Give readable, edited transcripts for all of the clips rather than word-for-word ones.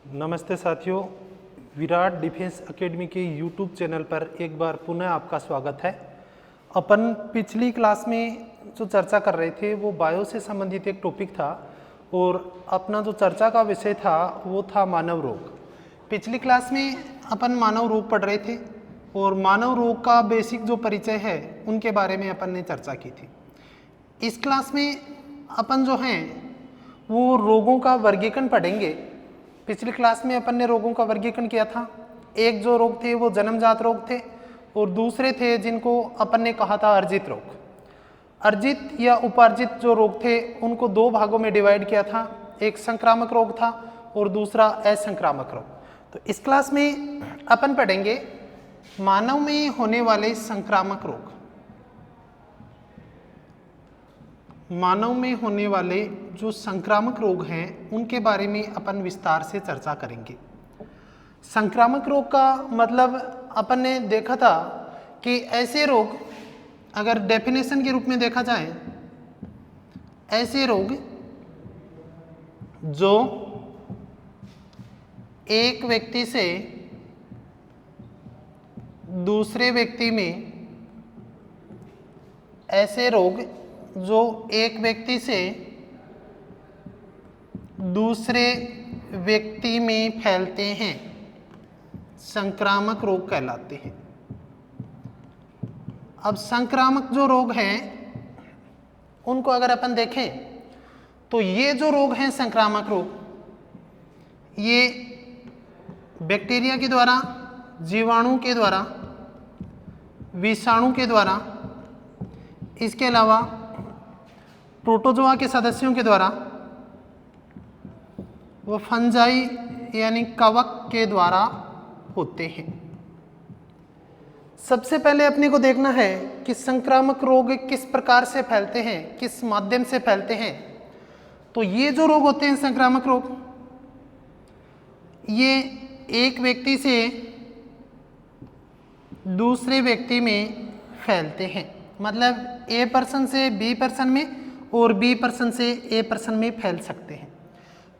नमस्ते साथियों, Virat defence academy के यूट्यूब चैनल पर एक बार पुनः आपका स्वागत है। अपन पिछली क्लास में जो चर्चा कर रहे थे वो बायो से संबंधित एक टॉपिक था और अपना जो चर्चा का विषय था वो था मानव रोग। पिछली क्लास में अपन मानव रोग पढ़ रहे थे और मानव रोग का बेसिक जो परिचय है उनके बारे में अपन ने चर्चा की थी। इस क्लास में अपन जो हैं वो रोगों का वर्गीकरण पढ़ेंगे। पिछली क्लास में अपन ने रोगों का वर्गीकरण किया था। एक जो रोग थे वो जन्मजात रोग थे और दूसरे थे जिनको अपन ने कहा था अर्जित रोग। अर्जित या उपार्जित जो रोग थे उनको दो भागों में डिवाइड किया था, एक संक्रामक रोग था और दूसरा असंक्रामक रोग। तो इस क्लास में अपन पढ़ेंगे मानव में होने वाले संक्रामक रोग। मानव में होने वाले जो संक्रामक रोग हैं उनके बारे में अपन विस्तार से चर्चा करेंगे। संक्रामक रोग का मतलब अपन ने देखा था कि ऐसे रोग, अगर डेफिनेशन के रूप में देखा जाए, ऐसे रोग जो एक व्यक्ति से दूसरे व्यक्ति में, ऐसे रोग जो एक व्यक्ति से दूसरे व्यक्ति में फैलते हैं संक्रामक रोग कहलाते हैं। अब संक्रामक जो रोग हैं उनको अगर अपन देखें तो ये जो रोग हैं संक्रामक रोग, ये बैक्टीरिया के द्वारा, जीवाणु के द्वारा, विषाणु के द्वारा, इसके अलावा प्रोटोजोआ के सदस्यों के द्वारा, वो फंजाई यानी कवक के द्वारा होते हैं। सबसे पहले अपने को देखना है कि संक्रामक रोग किस प्रकार से फैलते हैं, किस माध्यम से फैलते हैं। तो ये जो रोग होते हैं संक्रामक रोग, ये एक व्यक्ति से दूसरे व्यक्ति में फैलते हैं। मतलब ए पर्सन से बी पर्सन में और बी पर्सन से ए पर्सन में फैल सकते हैं।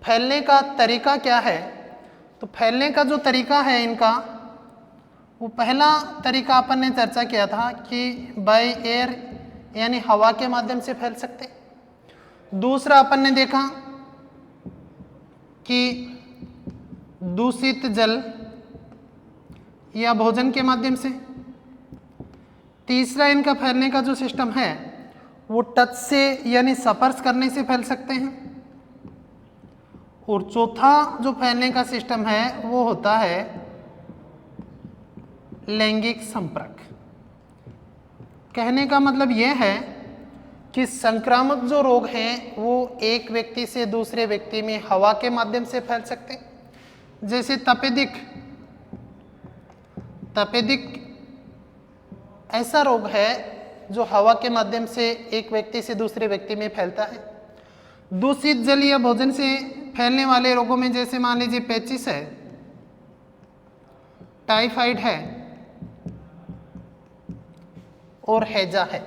फैलने का तरीका क्या है? तो फैलने का जो तरीका है इनका, वो पहला तरीका अपन ने चर्चा किया था कि बाय एयर यानी हवा के माध्यम से फैल सकते हैं। दूसरा अपन ने देखा कि दूषित जल या भोजन के माध्यम से। तीसरा इनका फैलने का जो सिस्टम है वो टच से यानी स्पर्श करने से फैल सकते हैं। और चौथा जो फैलने का सिस्टम है वो होता है लैंगिक संपर्क। कहने का मतलब यह है कि संक्रामक जो रोग हैं वो एक व्यक्ति से दूसरे व्यक्ति में हवा के माध्यम से फैल सकते हैं। जैसे तपेदिक ऐसा रोग है जो हवा के माध्यम से एक व्यक्ति से दूसरे व्यक्ति में फैलता है। दूषित जल या भोजन से फैलने वाले रोगों में जैसे मान लीजिए पेचिस है, टाइफाइड है और हैजा है।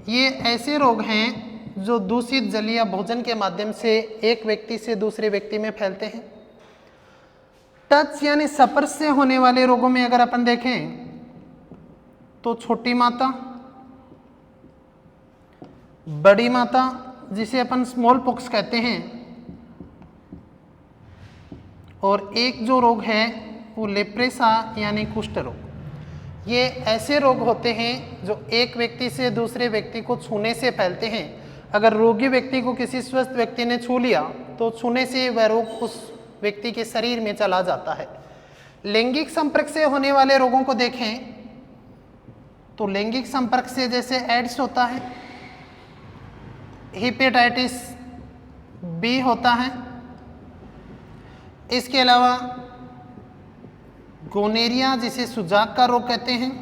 ये ऐसे रोग हैं जो दूषित जल या भोजन के माध्यम से एक व्यक्ति से दूसरे व्यक्ति में फैलते हैं। टच यानी स्पर्श से होने वाले रोगों में अगर अपन देखें तो छोटी माता, बड़ी माता जिसे अपन स्मॉल पॉक्स कहते हैं, और एक जो रोग है वो लेप्रेसा यानी कुष्ठ रोग। ये ऐसे रोग होते हैं जो एक व्यक्ति से दूसरे व्यक्ति को छूने से फैलते हैं। अगर रोगी व्यक्ति को किसी स्वस्थ व्यक्ति ने छू लिया तो छूने से वह रोग उस व्यक्ति के शरीर में चला जाता है। लैंगिक संपर्क से होने वाले रोगों को देखें तो लैंगिक संपर्क से जैसे एड्स होता है, हेपेटाइटिस बी होता है, इसके अलावा गोनेरिया जिसे सुजाक का रोग कहते हैं,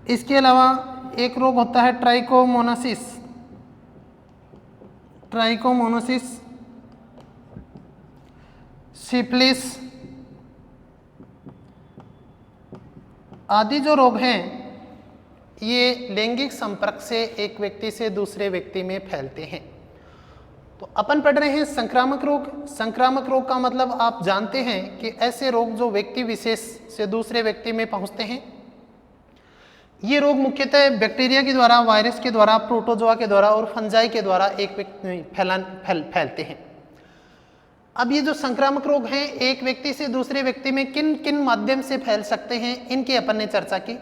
इसके अलावा एक रोग होता है ट्राइकोमोनासिस, सिफिलिस आदि जो रोग हैं ये लैंगिक संपर्क से एक व्यक्ति से दूसरे व्यक्ति में फैलते हैं। तो अपन पढ़ रहे हैं संक्रामक रोग। संक्रामक रोग का मतलब आप जानते हैं कि ऐसे रोग जो व्यक्ति विशेष से दूसरे व्यक्ति में पहुंचते हैं। ये रोग मुख्यतः बैक्टीरिया के द्वारा, वायरस के द्वारा, प्रोटोजोआ के द्वारा और फंजाई के द्वारा फैलते हैं। अब ये जो संक्रामक रोग हैं एक व्यक्ति से दूसरे व्यक्ति में किन किन माध्यम से फैल सकते हैं, इनकी अपन ने चर्चा की।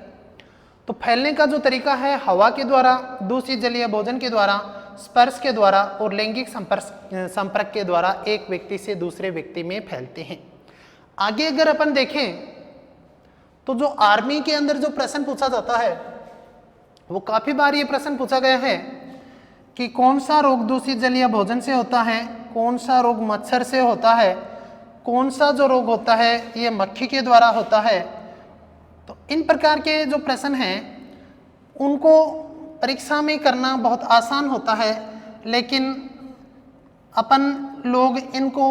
तो फैलने का जो तरीका है हवा के द्वारा, दूषित जलीय भोजन के द्वारा, स्पर्श के द्वारा और लैंगिक संपर्क के द्वारा एक व्यक्ति से दूसरे व्यक्ति में फैलते हैं। आगे अगर अपन देखें तो जो आर्मी के अंदर जो प्रश्न पूछा जाता है वो काफी बार ये प्रश्न पूछा गया है कि कौन सा रोग दूषित जलीय भोजन से होता है, कौन सा रोग मच्छर से होता है, कौन सा जो रोग होता है ये मक्खी के द्वारा होता है। तो इन प्रकार के जो प्रश्न हैं उनको परीक्षा में करना बहुत आसान होता है, लेकिन अपन लोग इनको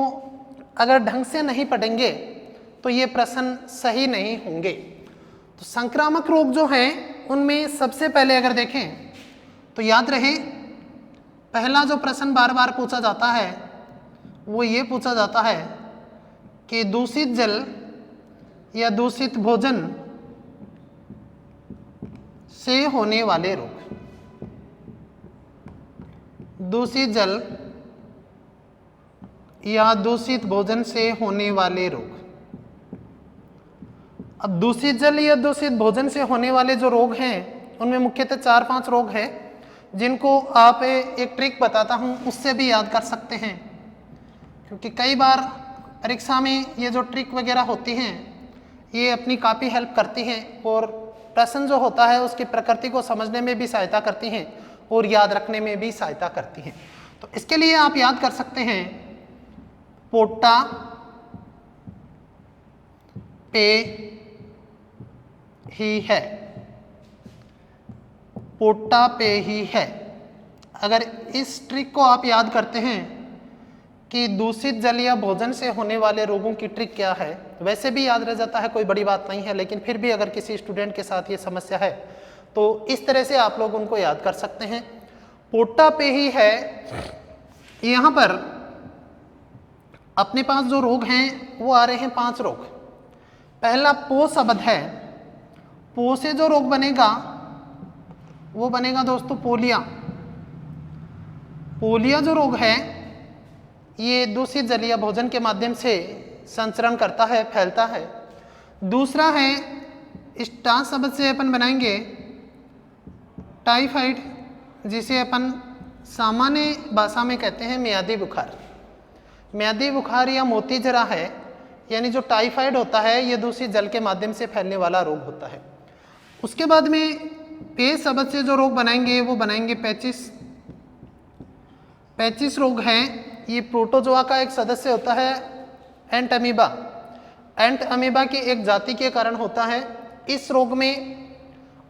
अगर ढंग से नहीं पढ़ेंगे तो ये प्रश्न सही नहीं होंगे। तो संक्रामक रोग जो हैं उनमें सबसे पहले अगर देखें तो याद रहे पहला जो प्रश्न बार बार पूछा जाता है वो ये पूछा जाता है कि दूषित जल या दूषित भोजन से होने वाले रोग, दूषित जल या दूषित भोजन से होने वाले रोग। अब दूषित जल या दूषित भोजन से होने वाले जो रोग हैं उनमें मुख्यतः 4-5 रोग हैं जिनको आप एक ट्रिक बताता हूं उससे भी याद कर सकते हैं, क्योंकि कई बार परीक्षा में ये जो ट्रिक वगैरह होती हैं ये अपनी काफ़ी हेल्प करती हैं और प्रश्न जो होता है उसकी प्रकृति को समझने में भी सहायता करती हैं और याद रखने में भी सहायता करती हैं। तो इसके लिए आप याद कर सकते हैं पोटा पे ही है, पोटा पे ही है। अगर इस ट्रिक को आप याद करते हैं कि दूषित जल या भोजन से होने वाले रोगों की ट्रिक क्या है, वैसे भी याद रह जाता है, कोई बड़ी बात नहीं है, लेकिन फिर भी अगर किसी स्टूडेंट के साथ ये समस्या है तो इस तरह से आप लोग उनको याद कर सकते हैं। पोटा पे ही है, यहाँ पर अपने पास जो रोग हैं वो आ रहे हैं 5 रोग। पहला पो शब्द है, पो से जो रोग बनेगा वो बनेगा दोस्तों पोलिया। पोलिया जो रोग है ये दूषित जलीय भोजन के माध्यम से संचरण करता है, फैलता है। दूसरा है स्टा शब्द से अपन बनाएंगे टाइफाइड, जिसे अपन सामान्य भाषा में कहते हैं म्यादी बुखार। म्यादी बुखार या मोती जरा है, यानी जो टाइफाइड होता है ये दूषित जल के माध्यम से फैलने वाला रोग होता है। उसके बाद में पे शब्द से जो रोग बनाएंगे वो बनाएंगे पैचिस। पैचिस रोग है, ये प्रोटोजोआ का एक सदस्य होता है एंट अमीबा। एंट अमीबा की एक जाति के कारण होता है। इस रोग में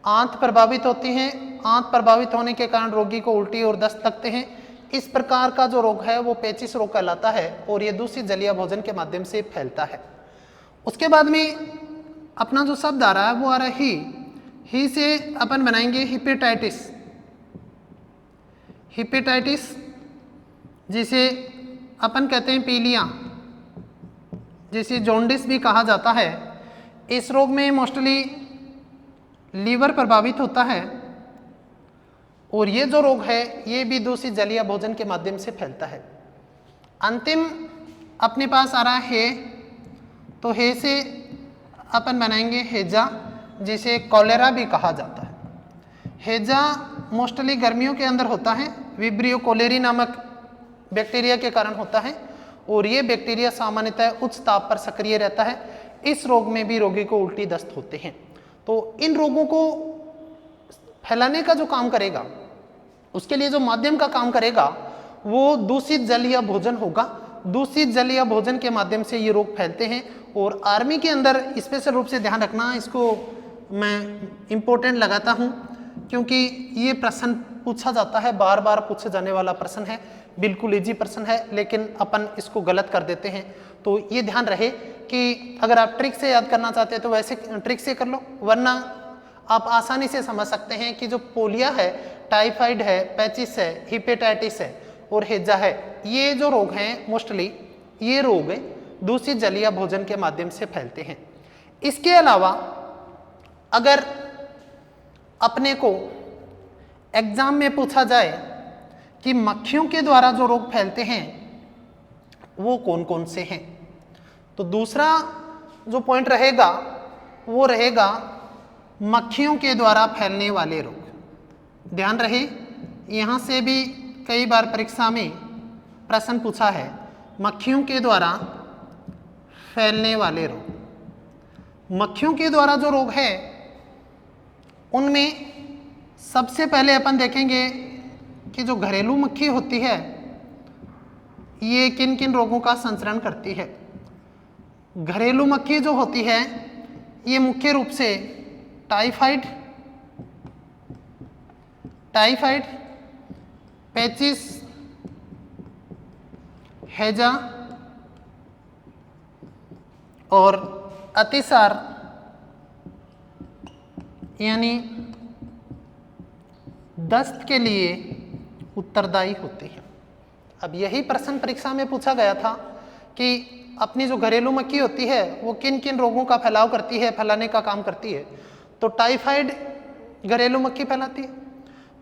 आंत प्रभावित होती हैं, आंत प्रभावित होने के कारण रोगी को उल्टी और दस्त लगते हैं। इस प्रकार का जो रोग है वो पैचिस रोग कहलाता है और ये दूषित जलीय भोजन के माध्यम से फैलता है। उसके बाद में अपना जो शब्द आ रहा है वो आ रहा है ही से अपन बनाएंगे हिपेटाइटिस। हिपेटाइटिस जिसे अपन कहते हैं पीलिया, जिसे जॉन्डिस भी कहा जाता है। इस रोग में मोस्टली लीवर प्रभावित होता है और ये जो रोग है ये भी दूषित जलीय भोजन के माध्यम से फैलता है। अंतिम अपने पास आ रहा है तो हे से अपन बनाएंगे हेजा, जिसे कॉलेरा भी कहा जाता है। हेजा मोस्टली गर्मियों के अंदर होता है, विब्रियो कोलेरी नामक बैक्टीरिया के कारण होता है और ये बैक्टीरिया सामान्यतः उच्च ताप पर सक्रिय रहता है। इस रोग में भी रोगी को उल्टी दस्त होते हैं। तो इन रोगों को फैलाने का जो काम करेगा, उसके लिए जो माध्यम का काम करेगा वो दूषित जल या भोजन होगा। दूषित जल या भोजन के माध्यम से ये रोग फैलते हैं और आर्मी के अंदर स्पेशल रूप से ध्यान रखना, इसको मैं इम्पोर्टेंट लगाता हूँ क्योंकि ये प्रश्न पूछा जाता है, बार बार पूछे जाने वाला प्रश्न है। बिल्कुल इजी प्रश्न है लेकिन अपन इसको गलत कर देते हैं। तो ये ध्यान रहे कि अगर आप ट्रिक से याद करना चाहते हैं तो वैसे ट्रिक से कर लो, वरना आप आसानी से समझ सकते हैं कि जो पोलिया है, टाइफाइड है, पैचिस है, हिपेटाइटिस है और हैजा है, ये जो रोग हैं मोस्टली ये रोग दूषित जलीय भोजन के माध्यम से फैलते हैं। इसके अलावा अगर अपने को एग्जाम में पूछा जाए कि मक्खियों के द्वारा जो रोग फैलते हैं वो कौन कौन से हैं, तो दूसरा जो पॉइंट रहेगा वो रहेगा मक्खियों के द्वारा फैलने वाले रोग। ध्यान रहे, यहाँ से भी कई बार परीक्षा में प्रश्न पूछा है, मक्खियों के द्वारा फैलने वाले रोग। मक्खियों के द्वारा जो रोग है उनमें सबसे पहले अपन देखेंगे कि जो घरेलू मक्खी होती है ये किन किन रोगों का संचरण करती है। घरेलू मक्खी जो होती है ये मुख्य रूप से टाइफाइड, पेचिस, हैजा और अतिसार यानी दस्त के लिए उत्तरदायी होती है। अब यही प्रश्न परीक्षा में पूछा गया था कि अपनी जो घरेलू मक्खी होती है वो किन किन रोगों का फैलाव करती है, फैलाने का काम करती है, तो टाइफाइड घरेलू मक्खी फैलाती है,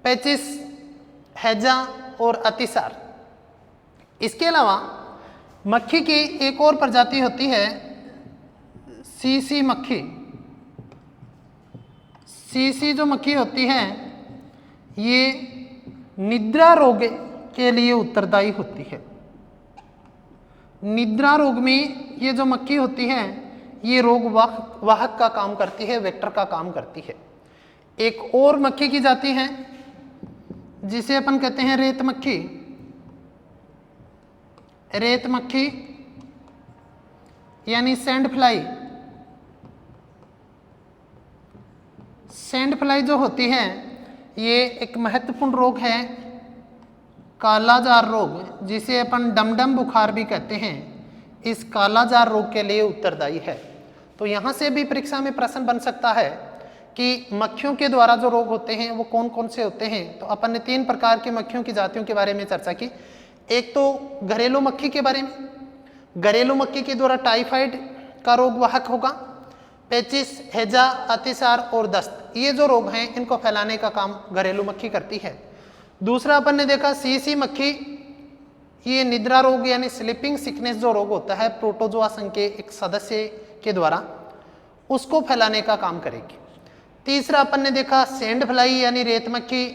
पेचिस, हैजा और अतिसार। इसके अलावा मक्खी की एक और प्रजाति होती है सीसी मक्खी। सीसी जो मक्खी होती है ये निद्रा रोग के लिए उत्तरदायी होती है। निद्रा रोग में ये जो मक्खी होती है ये रोग वाहक का काम करती है, वेक्टर का काम करती है। एक और मक्खी की जाति है जिसे अपन कहते हैं रेत मक्खी। रेत मक्खी यानी सैंड फ्लाई। सैंड फ्लाई जो होती है ये एक महत्वपूर्ण रोग है, कालाजार रोग, जिसे अपन डमडम बुखार भी कहते हैं। इस कालाजार रोग के लिए उत्तरदायी है। तो यहाँ से भी परीक्षा में प्रश्न बन सकता है कि मक्खियों के द्वारा जो रोग होते हैं वो कौन कौन से होते हैं। तो अपन ने 3 प्रकार की मक्खियों की जातियों के बारे में चर्चा की। एक तो घरेलू मक्खी के बारे में, घरेलू मक्खी के द्वारा टाइफाइड का रोग वाहक होगा, पेचिस, हैजा, अतिसार और दस्त, ये जो रोग हैं इनको फैलाने का काम घरेलू मक्खी करती है। दूसरा अपन ने देखा सीसी मक्खी, ये निद्रा रोग यानी स्लीपिंग सिकनेस जो रोग होता है प्रोटोजोआ संघ के एक सदस्य के द्वारा, उसको फैलाने का काम करेगी। तीसरा अपन ने देखा सैंड फ्लाई यानी रेत मक्खी।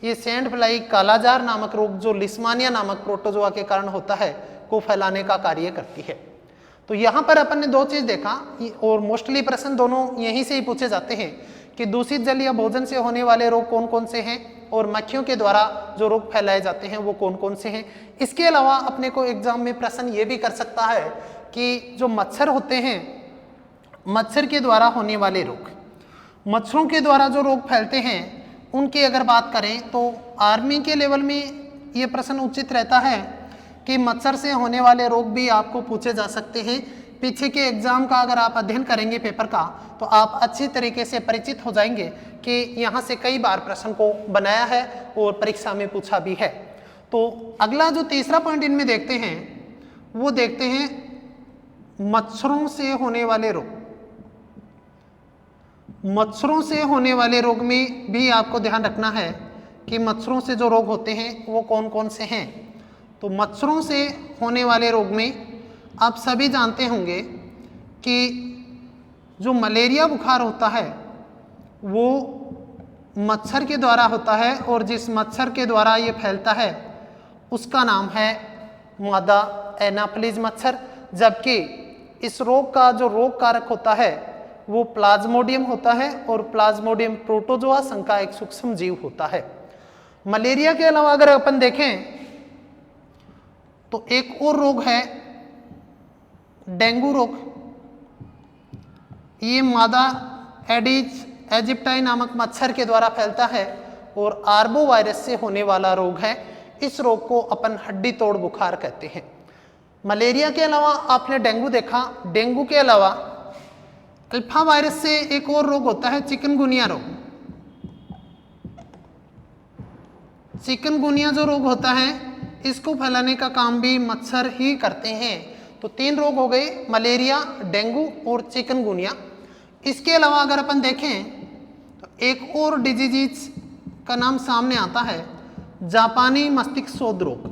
ये सैंड फ्लाई कालाजार नामक रोग जो लिस्मानिया नामक प्रोटोजोआ के कारण होता है को फैलाने का कार्य करती है। तो यहाँ पर अपन ने 2 चीज देखा और मोस्टली प्रश्न दोनों यहीं से ही पूछे जाते हैं कि दूषित जल या भोजन से होने वाले रोग कौन कौन से हैं और मक्खियों के द्वारा जो रोग फैलाए जाते हैं वो कौन कौन से हैं। इसके अलावा अपने को एग्जाम में प्रश्न ये भी कर सकता है कि जो मच्छर होते हैं, मच्छर के द्वारा होने वाले रोग, मच्छरों के द्वारा जो रोग फैलते हैं उनकी अगर बात करें तो आर्मी के लेवल में ये प्रश्न उचित रहता है कि मच्छर से होने वाले रोग भी आपको पूछे जा सकते हैं। पीछे के एग्जाम का अगर आप अध्ययन करेंगे पेपर का तो आप अच्छी तरीके से परिचित हो जाएंगे कि यहाँ से कई बार प्रश्न को बनाया है और परीक्षा में पूछा भी है। तो अगला जो तीसरा पॉइंट इनमें देखते हैं वो देखते हैं मच्छरों से होने वाले रोग। मच्छरों से होने वाले रोग में भी आपको ध्यान रखना है कि मच्छरों से जो रोग होते हैं वो कौन कौन से हैं। तो मच्छरों से होने वाले रोग में आप सभी जानते होंगे कि जो मलेरिया बुखार होता है वो मच्छर के द्वारा होता है और जिस मच्छर के द्वारा ये फैलता है उसका नाम है मादा एनाफिलीज मच्छर, जबकि इस रोग का जो रोग कारक होता है वो प्लाज्मोडियम होता है और प्लाज्मोडियम प्रोटोजोआ संघ का एक सूक्ष्म जीव होता है। मलेरिया के अलावा अगर अपन देखें तो एक और रोग है डेंगू रोग। ये मादा एडिज एजिप्टाई नामक मच्छर के द्वारा फैलता है और आर्बो वायरस से होने वाला रोग है। इस रोग को अपन हड्डी तोड़ बुखार कहते हैं। मलेरिया के अलावा आपने डेंगू देखा, डेंगू के अलावा अल्फा वायरस से एक और रोग होता है चिकनगुनिया रोग। चिकनगुनिया जो रोग होता है इसको फैलाने का काम भी मच्छर ही करते हैं। तो 3 रोग हो गए, मलेरिया, डेंगू और चिकनगुनिया। इसके अलावा अगर अपन देखें तो एक और डिजीज का नाम सामने आता है, जापानी मस्तिष्क शोथ रोग।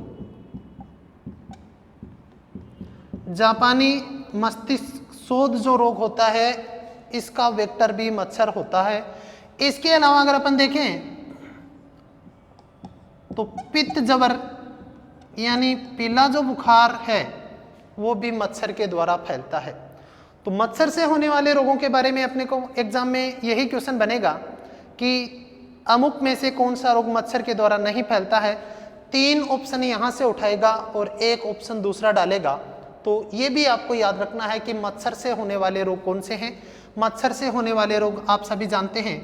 जापानी मस्तिष्क शोथ जो रोग होता है इसका वेक्टर भी मच्छर होता है। इसके अलावा अगर अपन देखें तो पित्त जबर यानी पीला जो बुखार है वो भी मच्छर के द्वारा फैलता है। तो मच्छर से होने वाले रोगों के बारे में अपने को एग्जाम में यही क्वेश्चन बनेगा कि अमुक में से कौन सा रोग मच्छर के द्वारा नहीं फैलता है। 3 ऑप्शन यहाँ से उठाएगा और 1 ऑप्शन दूसरा डालेगा। तो ये भी आपको याद रखना है कि मच्छर से होने वाले रोग कौन से हैं। मच्छर से होने वाले रोग आप सभी जानते हैं,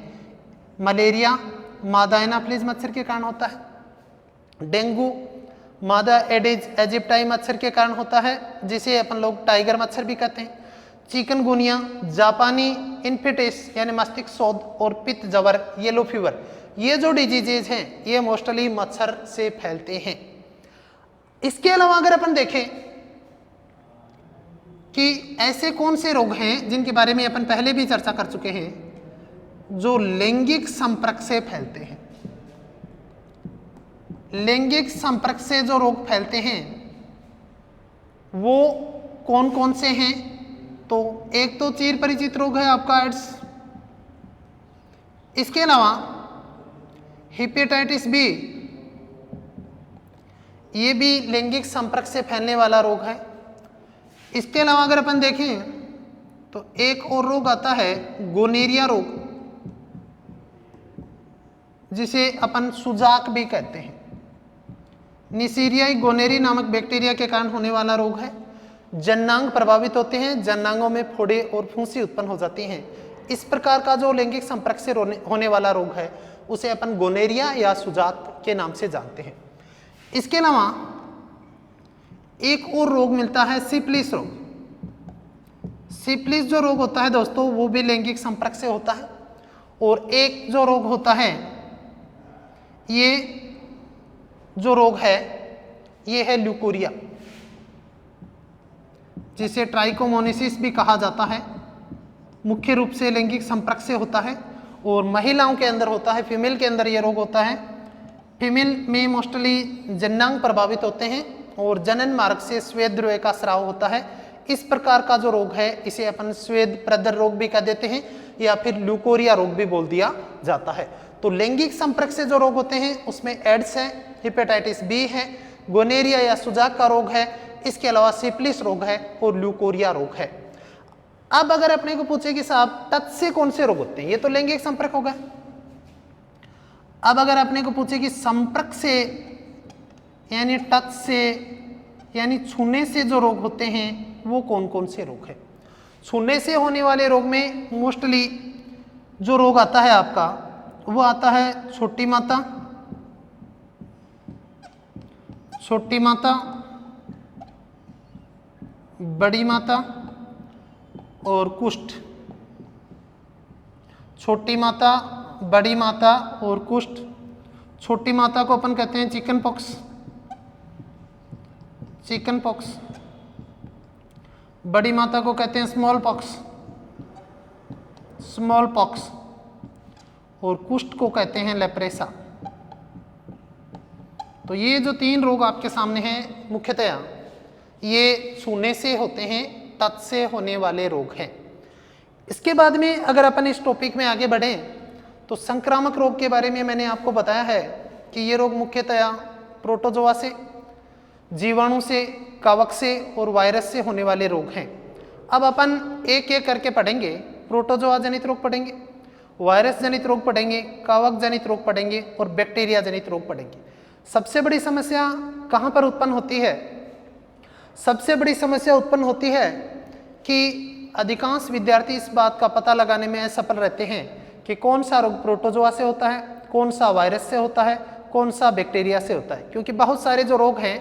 मलेरिया मादा एनाफिलीज मच्छर के कारण होता है, डेंगू मादा एडिज इजिप्टाई मच्छर के कारण होता है जिसे अपन लोग टाइगर मच्छर भी कहते हैं, चिकनगुनिया जापानी इन्फेटिस यानी मस्तिष्क शोथ और पित्त जबर येलो फीवर, ये जो डिजीजेज हैं ये मोस्टली मच्छर से फैलते हैं। इसके अलावा अगर अपन देखें कि ऐसे कौन से रोग हैं जिनके बारे में अपन पहले भी चर्चा कर चुके हैं, जो लैंगिक संपर्क से फैलते हैं। लैंगिक संपर्क से जो रोग फैलते हैं वो कौन कौन से हैं? तो एक तो चिर परिचित रोग है आपका एड्स। इसके अलावा हेपेटाइटिस बी, ये भी लैंगिक संपर्क से फैलने वाला रोग है। इसके अलावा अगर अपन देखें तो एक और रोग आता है गोनेरिया रोग, जिसे अपन सुजाक भी कहते हैं। निसीरियाई गोनेरी नामक बैक्टीरिया के कारण होने वाला रोग है। जननांग प्रभावित होते हैं, जननांगों में फोड़े और फूंसी उत्पन्न हो जाती हैं। इस प्रकार का जो लैंगिक संपर्क से होने वाला रोग है उसे अपन गोनेरिया या सुजाक के नाम से जानते हैं। इसके अलावा एक और रोग मिलता है सिफिलिस रोग। सिफिलिस जो रोग होता है दोस्तों वो भी लैंगिक संपर्क से होता है। और एक जो रोग होता है, ये जो रोग है ये है ल्यूकोरिया, जिसे ट्राइकोमोनिसिस भी कहा जाता है। मुख्य रूप से लैंगिक संपर्क से होता है और महिलाओं के अंदर होता है, फीमेल के अंदर ये रोग होता है। फीमेल में मोस्टली जननांग प्रभावित होते हैं और जनन मार्ग से श्वेत द्रव्य का स्राव होता है। इस प्रकार का जो रोग है इसे अपन श्वेत प्रदर रोग भी कह देते हैं या फिर ल्यूकोरिया रोग भी बोल दिया जाता है। तो लैंगिक संपर्क से जो रोग होते हैं उसमें एड्स है, हेपेटाइटिस बी है, गोनेरिया या सुजाक का रोग है, इसके अलावा सिफिलिस रोग है और ल्यूकोरिया रोग है। अब अगर अपने को पूछे कि साहब टच से कौन से रोग होते हैं, ये तो लैंगिक संपर्क होगा। अब अगर अपने को पूछे कि संपर्क से यानी टच से यानी छूने से जो रोग होते हैं वो कौन कौन से रोग है। छूने से होने वाले रोग में मोस्टली जो रोग आता है आपका वो आता है छोटी माता, छोटी माता, बड़ी माता और कुष्ठ। छोटी माता, बड़ी माता और कुष्ठ। छोटी माता को अपन कहते हैं चिकन पॉक्स, चिकन पॉक्स। बड़ी माता को कहते हैं स्मॉल पॉक्स, स्मॉल पॉक्स। और कुष्ठ को कहते हैं लेप्रेसा। तो ये जो 3 रोग आपके सामने हैं मुख्यतया ये छूने से होते हैं, टच से होने वाले रोग हैं। इसके बाद में अगर अपन इस टॉपिक में आगे बढ़ें तो संक्रामक रोग के बारे में मैंने आपको बताया है कि ये रोग मुख्यतया प्रोटोजोआ से, जीवाणु से, कवक से और वायरस से होने वाले रोग हैं। अब अपन एक एक करके पढ़ेंगे। प्रोटोजोआ जनित रोग पढ़ेंगे, वायरस जनित रोग पढ़ेंगे, कवक जनित रोग पढ़ेंगे और बैक्टीरिया जनित रोग पढ़ेंगे। सबसे बड़ी समस्या कहाँ पर उत्पन्न होती है? सबसे बड़ी समस्या उत्पन्न होती है कि अधिकांश विद्यार्थी इस बात का पता लगाने में असफल रहते हैं कि कौन सा रोग प्रोटोजोआ से होता है, कौन सा वायरस से होता है, कौन सा बैक्टीरिया से होता है। क्योंकि बहुत सारे जो रोग हैं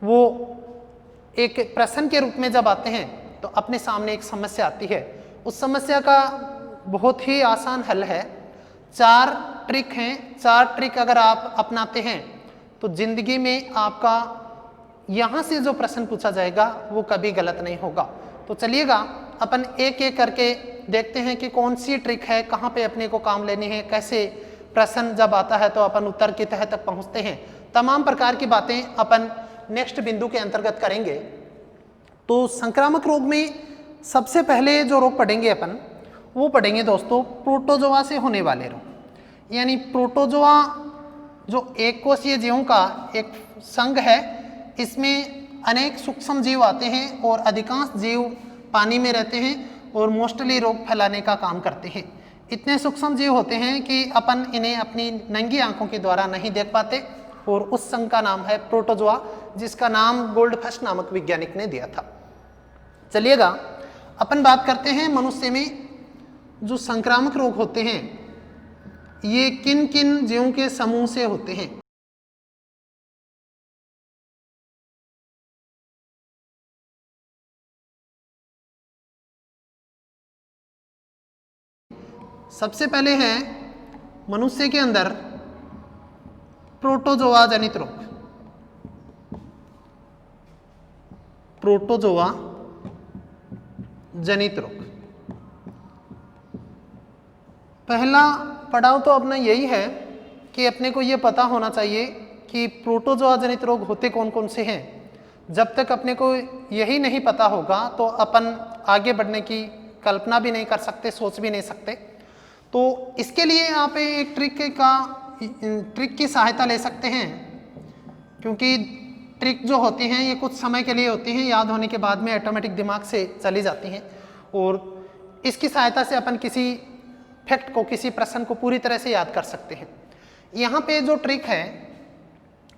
वो एक प्रश्न के रूप में जब आते हैं तो अपने सामने एक समस्या आती है। उस समस्या का बहुत ही आसान हल है, 4 ट्रिक हैं। 4 ट्रिक अगर आप अपनाते हैं तो जिंदगी में आपका यहाँ से जो प्रश्न पूछा जाएगा वो कभी गलत नहीं होगा। तो चलिएगा अपन एक एक करके देखते हैं कि कौन सी ट्रिक है, कहाँ पे अपने को काम लेनी है, कैसे प्रश्न जब आता है तो अपन उत्तर की तह तक पहुँचते हैं। तमाम प्रकार की बातें अपन नेक्स्ट बिंदु के अंतर्गत करेंगे। तो संक्रामक रोग में सबसे पहले जो रोग पढ़ेंगे अपन वो पढ़ेंगे दोस्तों प्रोटोजोआ से होने वाले रोग। यानी प्रोटोजोआ जो एक कोशीय जीवों का एक संघ है, इसमें अनेक सूक्ष्म जीव आते हैं और अधिकांश जीव पानी में रहते हैं और मोस्टली रोग फैलाने का काम करते हैं। इतने सूक्ष्म जीव होते हैं कि अपन इन्हें अपनी नंगी आंखों के द्वारा नहीं देख पाते और उस संघ का नाम है प्रोटोजोआ, जिसका नाम गोल्डफिश नामक वैज्ञानिक ने दिया था। चलिएगा अपन बात करते हैं मनुष्य में जो संक्रामक रोग होते हैं ये किन किन जीवों के समूह से होते हैं। सबसे पहले है मनुष्य के अंदर प्रोटोजोआ जनित रोग। प्रोटोजोआ जनित रोग पहला पड़ाव तो अपना यही है कि अपने को यह पता होना चाहिए कि प्रोटोजोआ जनित रोग होते कौन कौन से हैं। जब तक अपने को यही नहीं पता होगा तो अपन आगे बढ़ने की कल्पना भी नहीं कर सकते, सोच भी नहीं सकते। तो इसके लिए आप एक ट्रिक की सहायता ले सकते हैं, क्योंकि ट्रिक जो होती हैं ये कुछ समय के लिए होती हैं, याद होने के बाद में ऑटोमेटिक दिमाग से चली जाती हैं और इसकी सहायता से अपन किसी फैक्ट को, किसी प्रश्न को पूरी तरह से याद कर सकते हैं। यहाँ पे जो ट्रिक है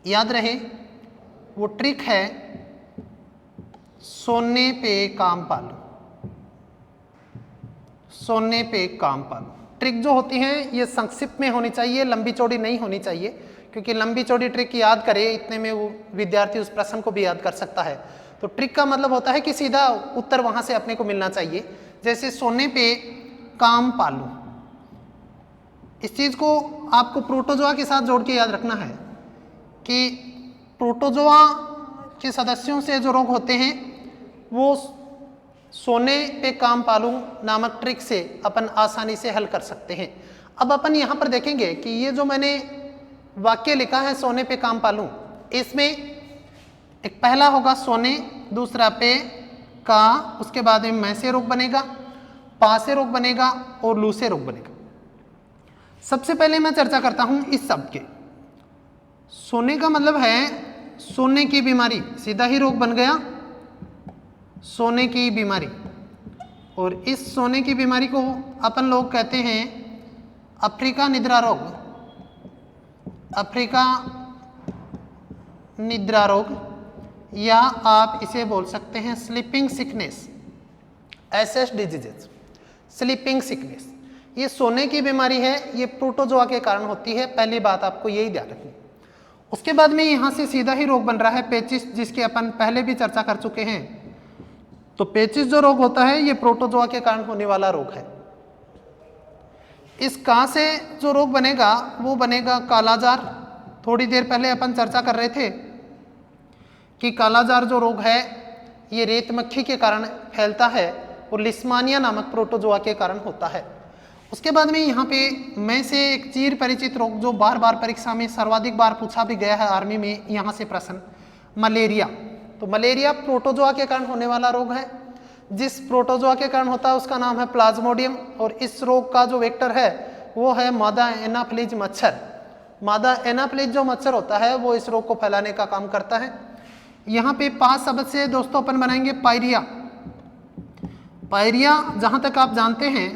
याद रहे वो ट्रिक है सोने पे काम पालो। सोने पे काम पालो ट्रिक जो होती है ये संक्षिप्त में होनी चाहिए, लंबी चौड़ी नहीं होनी चाहिए, क्योंकि लंबी चौड़ी ट्रिक याद करे इतने में वो विद्यार्थी उस प्रश्न को भी याद कर सकता है। तो ट्रिक का मतलब होता है कि सीधा उत्तर वहां से अपने को मिलना चाहिए। जैसे सोने पे काम पालो, इस चीज को आपको प्रोटोजोआ के साथ जोड़ के याद रखना है कि प्रोटोजोआ के सदस्यों से जो रोग होते हैं वो सोने पे काम पालू नामक ट्रिक से अपन आसानी से हल कर सकते हैं। अब अपन यहाँ पर देखेंगे कि ये जो मैंने वाक्य लिखा है सोने पे काम पालू, इसमें एक पहला होगा सोने, दूसरा पे का, उसके बाद में मैं से रोग बनेगा, पा से रोग बनेगा और लू से रोग बनेगा। सबसे पहले मैं चर्चा करता हूं इस शब्द के। सोने का मतलब है सोने की बीमारी, सीधा ही रोग बन गया सोने की बीमारी। और इस सोने की बीमारी को अपन लोग कहते हैं अफ्रीका निद्रा रोग। अफ्रीका निद्रा रोग, या आप इसे बोल सकते हैं sleeping sickness, SS diseases, sleeping sickness. ये सोने की बीमारी है, ये प्रोटोजोआ के कारण होती है। पहली बात आपको यही ध्यान रखनी। उसके बाद में यहाँ से सीधा ही रोग बन रहा है पेचिस, जिसकी अपन पहले भी चर्चा कर चुके हैं। तो पेचिस जो रोग होता है ये प्रोटोजोआ के कारण होने वाला रोग है। इस का से जो रोग बनेगा वो बनेगा कालाजार। थोड़ी देर पहले अपन चर्चा कर रहे थे कि कालाजार जो रोग है ये रेत मक्खी के कारण फैलता है और लिस्मानिया नामक प्रोटोजोआ के कारण होता है। उसके बाद में यहाँ पे मैं से एक चिर परिचित रोग जो बार बार परीक्षा में सर्वाधिक बार पूछा भी गया है आर्मी में, यहाँ से प्रश्न, मलेरिया। तो मलेरिया प्रोटोजोआ के कारण होने वाला रोग है। जिस प्रोटोजोआ के कारण होता है उसका नाम है प्लाज्मोडियम, और इस रोग का जो वेक्टर है वो है मादा एनाफिलीज मच्छर। मादा एनाफिलीज जो मच्छर होता है वो इस रोग को फैलाने का काम करता है। यहाँ पे 5 शब्द से दोस्तों अपन बनाएंगे पायरिया। पायरिया जहाँ तक आप जानते हैं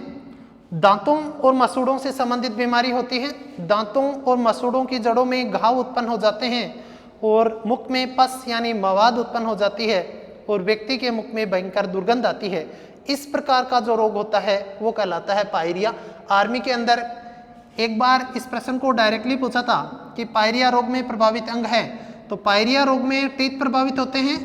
दांतों और मसूड़ों से संबंधित बीमारी होती है। दांतों और मसूड़ों की जड़ों में घाव उत्पन्न हो जाते हैं और मुख में पस यानी मवाद उत्पन्न हो जाती है और व्यक्ति के मुख में भयंकर दुर्गंध आती है। इस प्रकार का जो रोग होता है वो कहलाता है पायरिया। आर्मी के अंदर एक बार इस प्रश्न को डायरेक्टली पूछा था कि पायरिया रोग में प्रभावित अंग है। तो पायरिया रोग में टीथ प्रभावित होते हैं,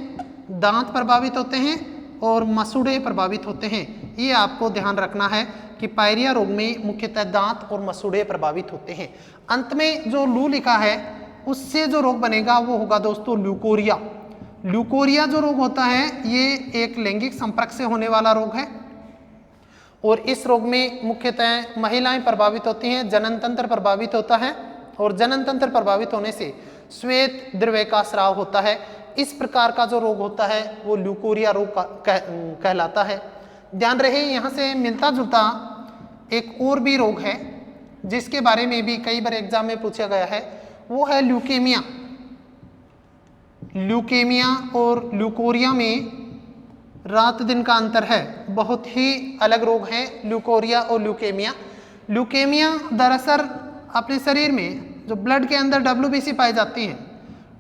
दांत प्रभावित होते हैं और मसूड़े प्रभावित होते हैं। ये आपको ध्यान रखना है कि पायरिया रोग में मुख्यतः दांत और मसूड़े प्रभावित होते हैं। अंत में जो लू लिखा है उससे जो रोग बनेगा वो होगा दोस्तों ल्यूकोरिया। ल्यूकोरिया जो रोग होता है ये एक लैंगिक संपर्क से होने वाला रोग है और इस रोग में मुख्यतः महिलाएं प्रभावित होती हैं, जनन तंत्र प्रभावित होता है और जनन तंत्र प्रभावित होने से श्वेत द्रव्य का स्राव होता है। इस प्रकार का जो रोग होता है वो ल्यूकोरिया रोग कहलाता है। ध्यान रहे यहाँ से मिलता जुलता एक और भी रोग है जिसके बारे में भी कई बार एग्जाम में पूछा गया है, वो है ल्यूकेमिया। ल्यूकेमिया और ल्यूकोरिया में रात दिन का अंतर है, बहुत ही अलग रोग है ल्यूकोरिया और ल्यूकेमिया। ल्यूकेमिया दरअसल अपने शरीर में जो ब्लड के अंदर WBC पाई जाती है,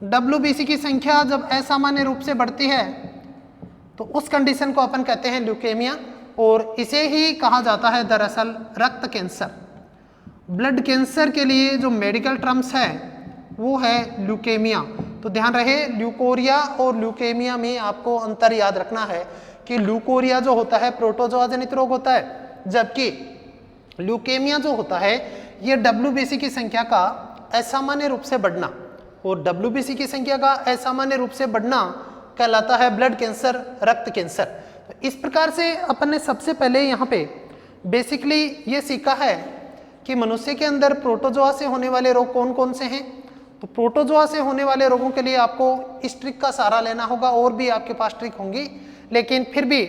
WBC की संख्या जब असामान्य रूप से बढ़ती है तो उस कंडीशन को अपन कहते हैं ल्यूकेमिया और इसे ही कहा जाता है दरअसल रक्त कैंसर। ब्लड कैंसर के लिए जो मेडिकल टर्म्स है वो है ल्यूकेमिया। तो ध्यान रहे ल्यूकोरिया और ल्यूकेमिया में आपको अंतर याद रखना है कि ल्यूकोरिया जो होता है प्रोटोजोआ जनित रोग होता है, जबकि ल्यूकेमिया जो होता है ये WBC की संख्या का असामान्य रूप से बढ़ना, और WBC की संख्या का असामान्य रूप से बढ़ना कहलाता है ब्लड कैंसर, रक्त कैंसर। तो इस प्रकार से अपन ने सबसे पहले यहाँ पे बेसिकली ये सीखा है कि मनुष्य के अंदर प्रोटोजोआ से होने वाले रोग कौन कौन से हैं। तो प्रोटोजोआ से होने वाले रोगों के लिए आपको इस ट्रिक का सहारा लेना होगा, और भी आपके पास ट्रिक होंगी, लेकिन फिर भी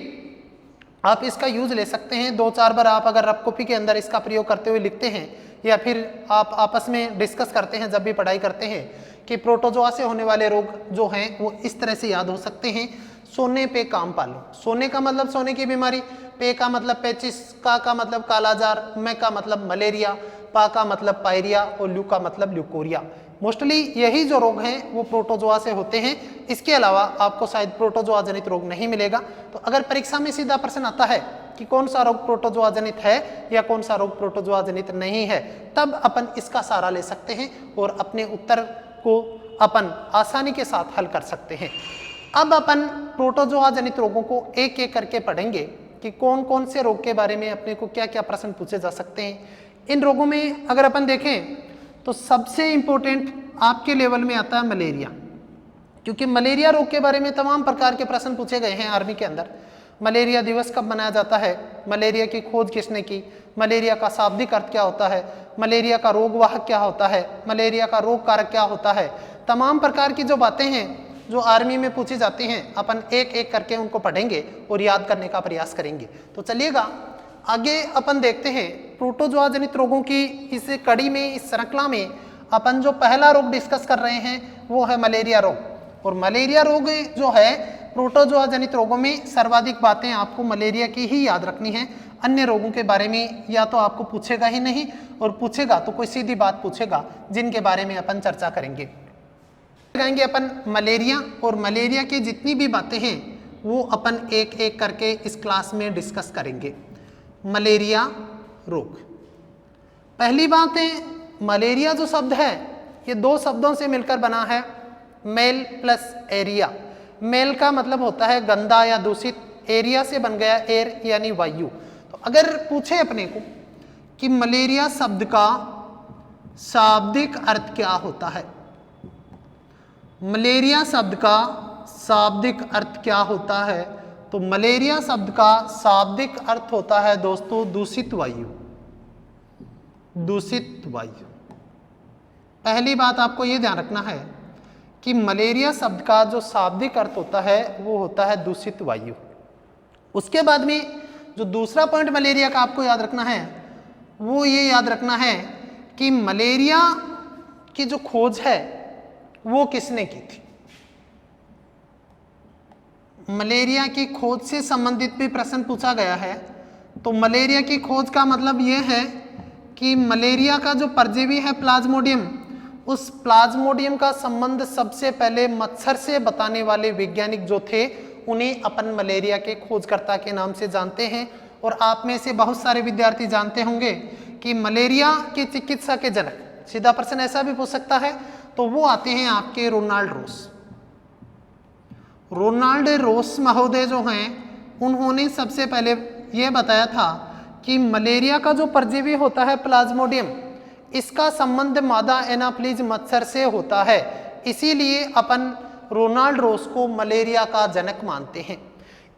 आप इसका यूज ले सकते हैं। 2-4 बार आप अगर रफ कॉपी के अंदर इसका प्रयोग करते हुए लिखते हैं या फिर आप आपस में डिस्कस करते हैं जब भी पढ़ाई करते हैं कि प्रोटोजोआ से होने वाले रोग जो हैं वो इस तरह से याद हो सकते हैं। सोने पे काम पालो, सोने का मतलब सोने की बीमारी, पे का मतलब पेचिस, का मतलब कालाजार, मैं का मतलब मलेरिया, पा का मतलब पायरिया और ल्यू का मतलब ल्यूकोरिया। मोस्टली यही जो रोग हैं वो प्रोटोजोआ से होते हैं। इसके अलावा आपको शायद प्रोटोजोआ जनित रोग नहीं मिलेगा। तो अगर परीक्षा में सीधा प्रश्न आता है कि कौन सा रोग प्रोटोजोआ जनित है या कौन सा रोग प्रोटोजोआ जनित नहीं है, तब अपन इसका सहारा ले सकते हैं और अपने उत्तर को अपन आसानी के साथ हल कर सकते हैं। अब अपन प्रोटोजोआ जनित रोगों को एक एक करके पढ़ेंगे कि कौन कौन से रोग के बारे में अपने को क्या क्या प्रश्न पूछे जा सकते हैं। इन रोगों में अगर अपन देखें तो सबसे इंपॉर्टेंट आपके लेवल में आता है मलेरिया, क्योंकि मलेरिया रोग के बारे में तमाम प्रकार के प्रश्न पूछे गए हैं आर्मी के अंदर। मलेरिया दिवस कब मनाया जाता है, मलेरिया की खोज किसने की, मलेरिया का शाब्दिक अर्थ क्या होता है, मलेरिया का रोगवाहक क्या होता है, मलेरिया का रोग कारक क्या होता है, तमाम प्रकार की जो बातें हैं जो आर्मी में पूछी जाती हैं अपन एक एक करके उनको पढ़ेंगे और याद करने का प्रयास करेंगे। तो चलिएगा आगे अपन देखते हैं प्रोटोजोआ जनित रोगों की इस कड़ी में, इस श्रृंखला में अपन जो पहला रोग डिस्कस कर रहे हैं वो है मलेरिया रोग। और मलेरिया रोग जो है प्रोटोजोआ जनित रोगों में सर्वाधिक बातें आपको मलेरिया की ही याद रखनी है। अन्य रोगों के बारे में या तो आपको पूछेगा ही नहीं, और पूछेगा तो कोई सीधी बात पूछेगा जिनके बारे में अपन चर्चा करेंगे। लगाएंगे अपन मलेरिया, और मलेरिया की जितनी भी बातें हैं वो अपन एक एक करके इस क्लास में डिस्कस करेंगे। मलेरिया रोग, पहली बात है मलेरिया जो शब्द है ये 2 शब्दों से मिलकर बना है, मेल प्लस एरिया। मेल का मतलब होता है गंदा या दूषित, एरिया से बन गया एयर यानी वायु। तो अगर पूछे अपने को कि मलेरिया शब्द का शाब्दिक अर्थ क्या होता है, मलेरिया शब्द का शाब्दिक अर्थ क्या होता है, तो मलेरिया शब्द का शाब्दिक अर्थ होता है दोस्तों दूषित वायु। दूषित वायु, पहली बात आपको यह ध्यान रखना है कि मलेरिया शब्द का जो शाब्दिक अर्थ होता है वो होता है दूषित वायु। उसके बाद में जो दूसरा पॉइंट मलेरिया का आपको याद रखना है वो ये याद रखना है कि मलेरिया की जो खोज है वो किसने की थी। मलेरिया की खोज से संबंधित भी प्रश्न पूछा गया है। तो मलेरिया की खोज का मतलब ये है कि मलेरिया का जो परजीवी है प्लाज्मोडियम, उस प्लाज्मोडियम का संबंध सबसे पहले मच्छर से बताने वाले वैज्ञानिक जो थे उन्हें अपन मलेरिया के खोजकर्ता के नाम से जानते हैं। और आप में से बहुत सारे विद्यार्थी जानते होंगे कि मलेरिया की चिकित्सा के जनक, सीधा प्रश्न ऐसा भी पूछ सकता है, तो वो आते हैं आपके रोनाल्ड रोस। रोनाल्ड रोस महोदय जो हैं उन्होंने सबसे पहले यह बताया था कि मलेरिया का जो परजीवी होता है प्लाज्मोडियम, इसका संबंध मादा एनाफिलीज मच्छर से होता है, इसीलिए अपन रोनाल्ड रोस को मलेरिया का जनक मानते हैं।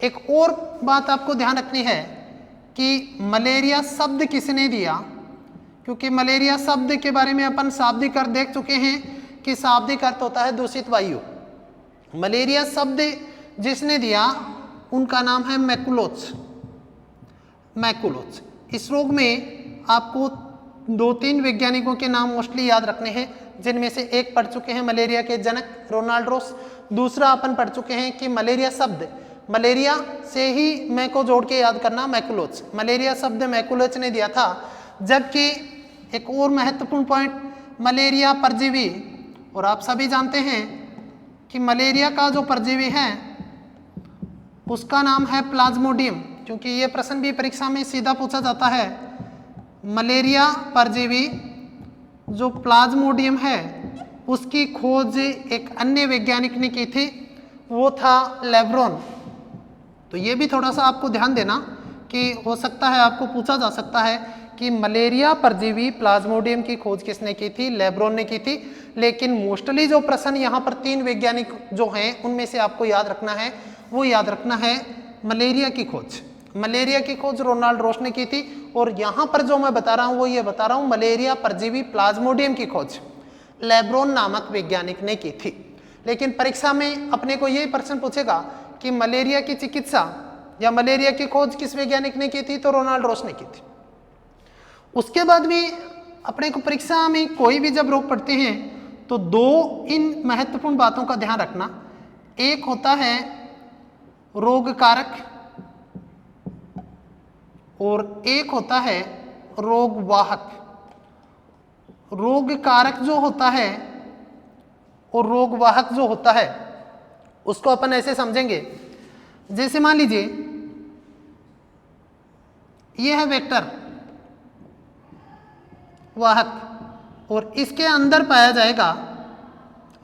एक और बात आपको ध्यान रखनी है कि मलेरिया शब्द किसने दिया, क्योंकि मलेरिया शब्द के बारे में अपन शाब्दिक अर्थ देख चुके हैं कि शाब्दिक अर्थ होता है दूषित वायु। मलेरिया शब्द जिसने दिया उनका नाम है मैकुलोच। मैकुलोच। इस रोग में आपको 2-3 वैज्ञानिकों के नाम मोस्टली याद रखने हैं, जिनमें से एक पढ़ चुके हैं मलेरिया के जनक रोनाल्ड रोस, दूसरा अपन पढ़ चुके हैं कि मलेरिया शब्द, मलेरिया से ही मैं को जोड़ के याद करना, मैकुलोच। मलेरिया शब्द मैकुलोच ने दिया था। जबकि एक और महत्वपूर्ण पॉइंट, मलेरिया परजीवी, और आप सभी जानते हैं कि मलेरिया का जो परजीवी है उसका नाम है प्लाज्मोडियम, क्योंकि ये प्रश्न भी परीक्षा में सीधा पूछा जाता है। मलेरिया परजीवी जो प्लाज्मोडियम है उसकी खोज एक अन्य वैज्ञानिक ने की थी, वो था लेब्रोन। तो ये भी थोड़ा सा आपको ध्यान देना कि हो सकता है आपको पूछा जा सकता है कि मलेरिया परजीवी प्लाज्मोडियम की खोज किसने की थी, लेब्रोन ने की थी। लेकिन मोस्टली जो प्रश्न यहाँ पर 3 वैज्ञानिक जो हैं उनमें से आपको याद रखना है, वो याद रखना है मलेरिया की खोज। मलेरिया की खोज रोनाल्ड रोस ने की थी, और यहाँ पर जो मैं बता रहा हूँ वो ये बता रहा हूँ मलेरिया परजीवी प्लाज्मोडियम की खोज लेब्रोन नामक वैज्ञानिक ने की थी। लेकिन परीक्षा में अपने को यही प्रश्न पूछेगा कि मलेरिया की चिकित्सा या मलेरिया की खोज किस वैज्ञानिक ने की थी, तो रोनाल्ड रोस ने की थी। उसके बाद भी अपने को परीक्षा में कोई भी जब रोग पढ़ते हैं तो 2 इन महत्वपूर्ण बातों का ध्यान रखना। एक होता है रोग कारक और एक होता है रोग वाहक। रोग कारक जो होता है और रोग वाहक जो होता है उसको अपन ऐसे समझेंगे, जैसे मान लीजिए यह है वेक्टर वाहक और इसके अंदर पाया जाएगा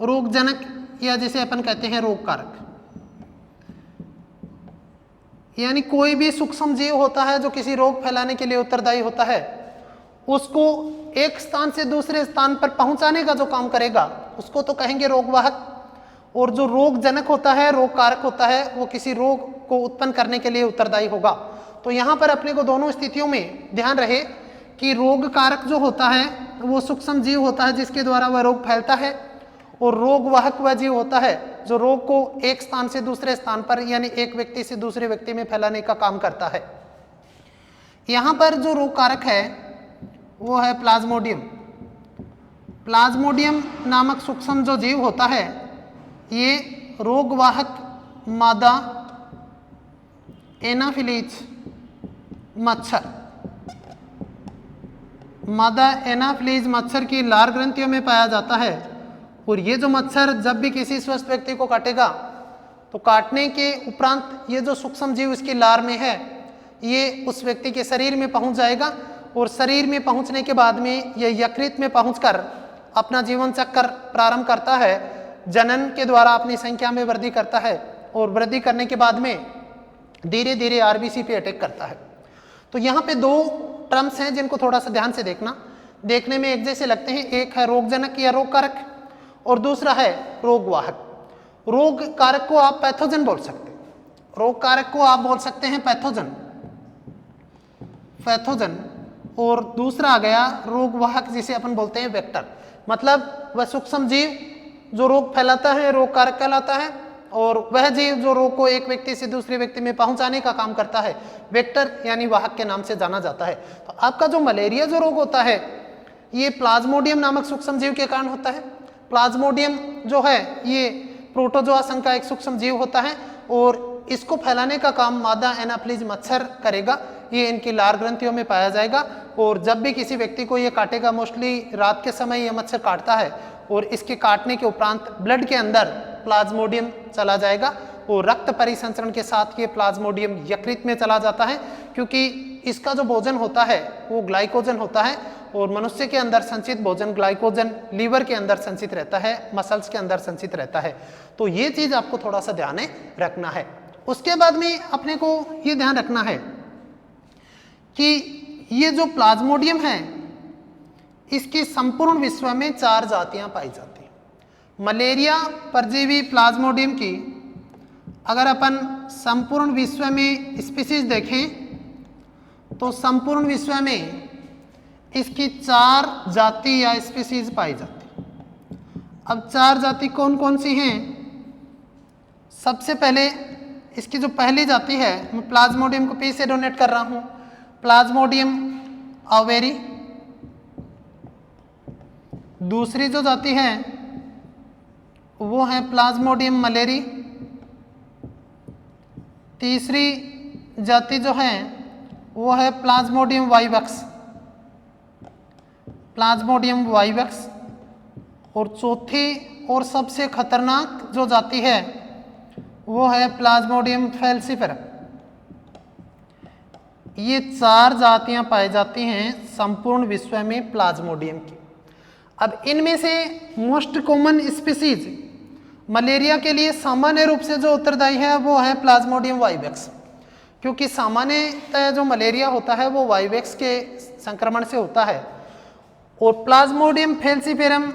रोगजनक, या जिसे अपन कहते हैं रोग कारक। यानी कोई भी सूक्ष्म जीव होता है जो किसी रोग फैलाने के लिए उत्तरदायी होता है, उसको एक स्थान से दूसरे स्थान पर पहुंचाने का जो काम करेगा उसको तो कहेंगे रोगवाहक। और जो रोगजनक होता है, रोग कारक होता है, वो किसी रोग को उत्पन्न करने के लिए उत्तरदायी होगा। तो यहाँ पर अपने को दोनों स्थितियों में ध्यान रहे कि रोग कारक जो होता है वो सूक्ष्म जीव होता है जिसके द्वारा वह रोग फैलता है, और रोग वाहक वह जीव होता है जो रोग को एक स्थान से दूसरे स्थान पर यानी एक व्यक्ति से दूसरे व्यक्ति में फैलाने का काम करता है। यहाँ पर जो रोग कारक है वो है प्लाज्मोडियम। प्लाज्मोडियम नामक सूक्ष्म जो जीव होता है ये रोगवाहक मादा एनाफिलीज मच्छर, मादा एनाफिलीज मच्छर की लार ग्रंथियों में पाया जाता है। और ये जो मच्छर जब भी किसी स्वस्थ व्यक्ति को काटेगा तो काटने के उपरांत ये जो सूक्ष्म जीव इसकी लार में है ये उस व्यक्ति के शरीर में पहुंच जाएगा, और शरीर में पहुंचने के बाद में ये यकृत में पहुंचकर अपना जीवन चक्र प्रारंभ करता है, जनन के द्वारा अपनी संख्या में वृद्धि करता है, और वृद्धि करने के बाद में धीरे धीरे आरबीसी पे अटैक करता है। तो यहाँ पे 2 टर्म्स हैं जिनको थोड़ा सा ध्यान से देखना, देखने में एक जैसे लगते हैं। एक है रोगजनक या रोग कारक और दूसरा है रोगवाहक। रोग कारक को आप पैथोजन बोल सकते हैं, रोग कारक को आप बोल सकते हैं पैथोजन, पैथोजन, और दूसरा आ गया रोगवाहक जिसे अपन बोलते हैं वेक्टर। मतलब वह सूक्ष्म जीव जो रोग फैलाता है रोग कारक कहलाता है, और वह जीव जो रोग को एक व्यक्ति से दूसरे व्यक्ति में पहुंचाने का काम करता है वेक्टर यानी वाहक के नाम से जाना जाता है। तो आपका जो मलेरिया जो रोग होता है ये प्लाज्मोडियम नामक सूक्ष्म जीव के कारण होता है। प्लाज्मोडियम जो है ये प्रोटोजोआ संघ का एक सूक्ष्म जीव होता है, और इसको फैलाने का काम मादा एनाफिलीज मच्छर करेगा। ये इनकी लार ग्रंथियों में पाया जाएगा, और जब भी किसी व्यक्ति को ये काटेगा, मोस्टली रात के समय ये मच्छर काटता है, और इसके काटने के उपरांत ब्लड के अंदर प्लाज्मोडियम चला जाएगा, और रक्त परिसंचरण के साथ ये प्लाज्मोडियम यकृत में चला जाता है, क्योंकि इसका जो भोजन होता है वो ग्लाइकोजन होता है, और मनुष्य के अंदर संचित भोजन ग्लाइकोजन लीवर के अंदर संचित रहता है, मसल्स के अंदर संचित रहता है। तो ये चीज आपको थोड़ा सा ध्यान रखना है। उसके बाद में अपने को ये ध्यान रखना है कि ये जो प्लाज्मोडियम है इसकी संपूर्ण विश्व में 4 जातियां पाई जाती हैं। मलेरिया परजीवी प्लाज्मोडियम की अगर अपन संपूर्ण विश्व में स्पीसीज देखें तो संपूर्ण विश्व में इसकी 4 जाति या स्पीसीज पाई जाती हैं। अब 4 जाति कौन कौन सी हैं? सबसे पहले इसकी जो पहली जाति है, मैं प्लाज्मोडियम को पी से डोनेट कर रहा हूं, प्लाज्मोडियम ऑवेरी। दूसरी जो जाति है वो है प्लाज्मोडियम मलेरी। तीसरी जाति जो है वो है प्लाज्मोडियम वाइवैक्स, प्लाज्मोडियम वाइवैक्स। और चौथी और सबसे खतरनाक जो जाति है वो है प्लाज्मोडियम फैल्सीफेरम। ये 4 जातियां पाई जाती हैं संपूर्ण विश्व में प्लाज्मोडियम की। अब इनमें से मोस्ट कॉमन स्पीसीज मलेरिया के लिए सामान्य रूप से जो उत्तरदायी है वो है प्लाज्मोडियम वाइवैक्स, क्योंकि सामान्यतः जो मलेरिया होता है वो वाइवैक्स के संक्रमण से होता है। और प्लाज्मोडियम फैल्सीफेरम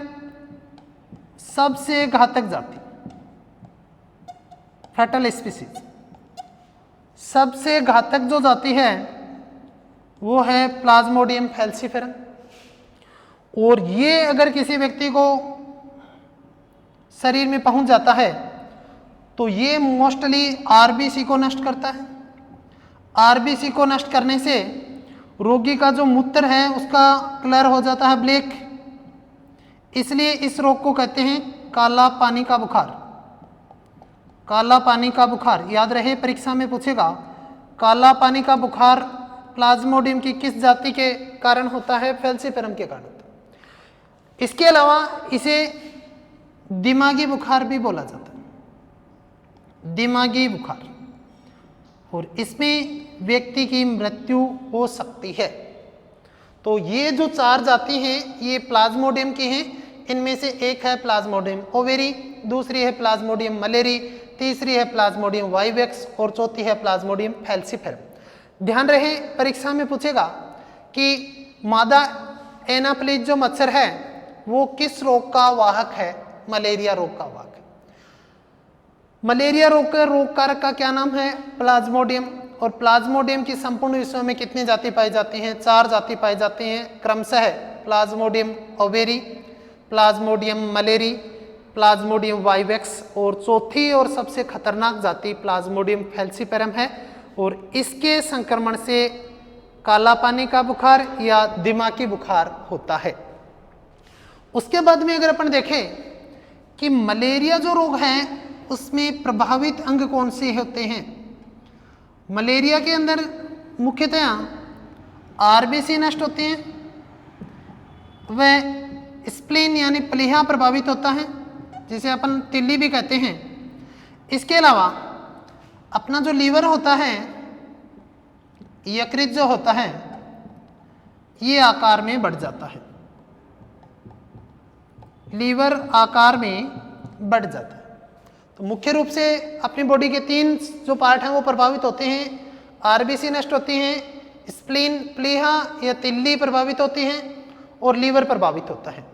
सबसे घातक जाति, फैटल स्पीसीज, सबसे घातक जो जाति है वो है प्लाज्मोडियम फैल्सीफेरम। और ये अगर किसी व्यक्ति को शरीर में पहुंच जाता है तो ये मोस्टली आरबीसी को नष्ट करता है। आरबीसी को नष्ट करने से रोगी का जो मूत्र है उसका कलर हो जाता है ब्लैक, इसलिए इस रोग को कहते हैं काला पानी का बुखार। काला पानी का बुखार याद रहे, परीक्षा में पूछेगा काला पानी का बुखार प्लाज्मोडियम की किस जाति के कारण होता है? फैल्सीफेरम के कारण होता है। इसके अलावा इसे दिमागी बुखार भी बोला जाता है, दिमागी बुखार, और इसमें व्यक्ति की मृत्यु हो सकती है। तो ये जो 4 जाति हैं ये प्लाज्मोडियम की हैं। इनमें से एक है प्लाज्मोडियम ओवेरी, दूसरी है प्लाज्मोडियम मलेरी, तीसरी है प्लाज्मोडियम वाइवैक्स और चौथी है प्लाज्मोडियम फैल्सीफेरम। ध्यान रहे, परीक्षा में पूछेगा कि मादा एनाफ्लिज जो मच्छर है वो किस रोग का वाहक है? मलेरिया रोग का वाहक है। मलेरिया रोग का रोग कारक का क्या नाम है? प्लाज्मोडियम। और प्लाज्मोडियम की संपूर्ण विश्व में कितनी जाति पाई जाती हैं? 4 जाति पाई जाती हैं, क्रमशः Plasmodium ovary, Plasmodium malariae, Plasmodium vivax और चौथी और सबसे खतरनाक जाति प्लाज्मोडियम फैल्सीफेरम है। और इसके संक्रमण से काला पानी का बुखार या दिमागी बुखार होता है। उसके बाद में अगर अपन देखें कि मलेरिया जो रोग है उसमें प्रभावित अंग कौन से होते हैं? मलेरिया के अंदर मुख्यतः आरबीसी नष्ट होते हैं, वह स्प्लीन यानी प्लीहा प्रभावित होता है जिसे अपन तिल्ली भी कहते हैं। इसके अलावा अपना जो लीवर होता है, यकृत जो होता है, ये आकार में बढ़ जाता है, लीवर आकार में बढ़ जाता है। तो मुख्य रूप से अपनी बॉडी के 3 जो पार्ट हैं वो प्रभावित होते हैं। आरबीसी नष्ट होती हैं, स्प्लीन प्लीहा या तिल्ली प्रभावित होती हैं और लीवर प्रभावित होता है।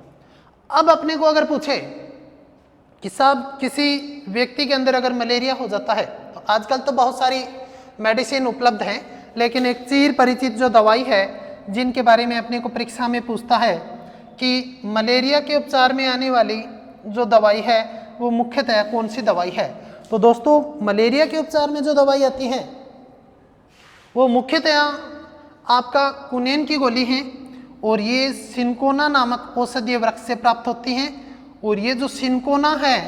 अब अपने को अगर पूछे कि साहब किसी व्यक्ति के अंदर अगर मलेरिया हो जाता है तो आजकल तो बहुत सारी मेडिसिन उपलब्ध हैं, लेकिन एक चिर परिचित जो दवाई है जिनके बारे में अपने को परीक्षा में पूछता है कि मलेरिया के उपचार में आने वाली जो दवाई है वो मुख्यतः कौन सी दवाई है? तो दोस्तों मलेरिया के उपचार में जो दवाई आती है वो मुख्यतः आपका कुनेन की गोली है और ये सिनकोना नामक औषधीय वृक्ष से प्राप्त होती हैं। और ये जो सिनकोना है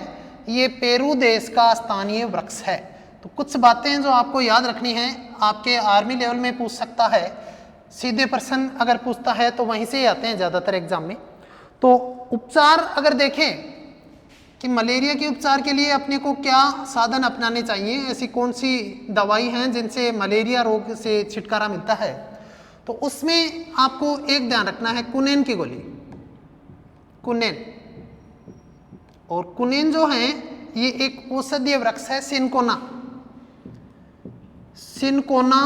ये पेरू देश का स्थानीय वृक्ष है। तो कुछ बातें जो आपको याद रखनी है, आपके आर्मी लेवल में पूछ सकता है, सीधे प्रश्न अगर पूछता है तो वहीं से ही आते हैं ज़्यादातर एग्जाम में। तो उपचार अगर देखें कि मलेरिया के उपचार के लिए अपने को क्या साधन अपनाने चाहिए, ऐसी कौन सी दवाई हैं जिनसे मलेरिया रोग से छुटकारा मिलता है, तो उसमें आपको एक ध्यान रखना है, कुनेन की गोली, कुनेन। और कुनेन जो है ये एक औषधीय वृक्ष है, सिनकोना। सिनकोना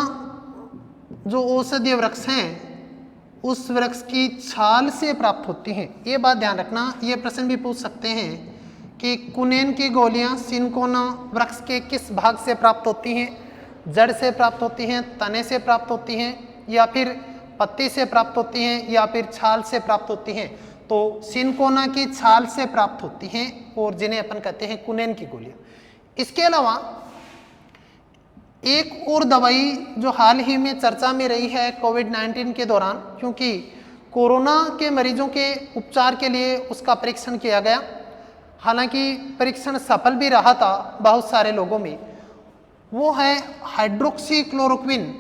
जो औषधीय वृक्ष हैं उस वृक्ष की छाल से प्राप्त होती हैं। ये बात ध्यान रखना, ये प्रश्न भी पूछ सकते हैं कि कुनेन की गोलियां सिनकोना वृक्ष के किस भाग से प्राप्त होती हैं, जड़ से प्राप्त होती हैं, तने से प्राप्त होती हैं, या फिर पत्ती से प्राप्त होती हैं, या फिर छाल से प्राप्त होती हैं। तो सिनकोना की छाल से प्राप्त होती हैं और जिन्हें अपन कहते हैं कुनेन की गोलियां। इसके अलावा एक और दवाई जो हाल ही में चर्चा में रही है कोविड-19 के दौरान, क्योंकि कोरोना के मरीजों के उपचार के लिए उसका परीक्षण किया गया, हालांकि परीक्षण सफल भी रहा था बहुत सारे लोगों में, वो है हाइड्रोक्सीक्लोरोक्विन।